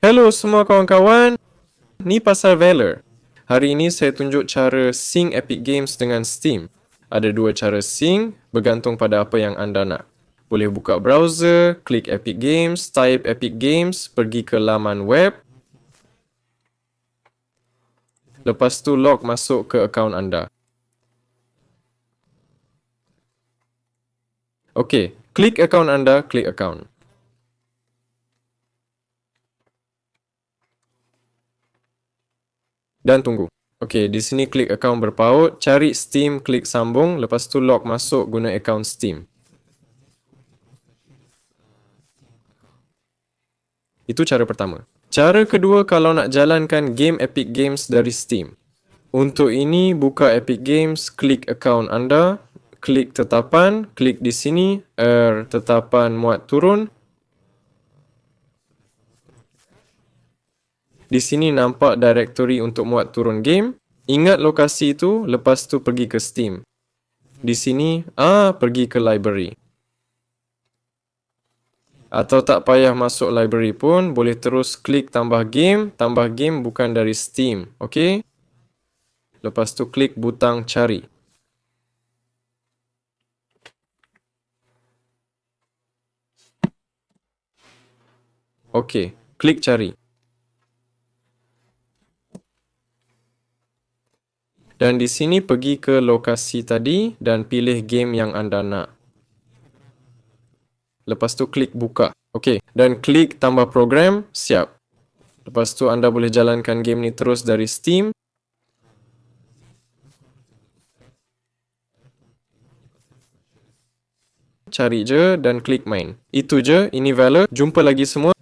Hello semua kawan-kawan, ni pasal Valor. Hari ini saya tunjuk cara sync Epic Games dengan Steam. Ada dua cara sync, bergantung pada apa yang anda nak. Boleh buka browser, klik Epic Games, type Epic Games, pergi ke laman web. Lepas tu log masuk ke akaun anda. Okey, klik akaun anda, klik akaun. Dan tunggu. Okey, di sini klik akaun berpaut, cari Steam, klik sambung, lepas tu log masuk guna akaun Steam. Itu cara pertama. Cara kedua kalau nak jalankan game Epic Games dari Steam. Untuk ini, buka Epic Games, klik akaun anda, klik tetapan, klik di sini, tetapan muat turun. Di sini nampak directory untuk muat turun game. Ingat lokasi itu, lepas tu pergi ke Steam. Di sini, pergi ke library. Atau tak payah masuk library pun, boleh terus klik tambah game bukan dari Steam, okey? Lepas tu klik butang cari. Okey, klik cari. Dan di sini pergi ke lokasi tadi dan pilih game yang anda nak. Lepas tu klik buka. Okey, dan klik tambah program, siap. Lepas tu anda boleh jalankan game ni terus dari Steam. Cari je dan klik main. Itu je, ini Valor. Jumpa lagi semua.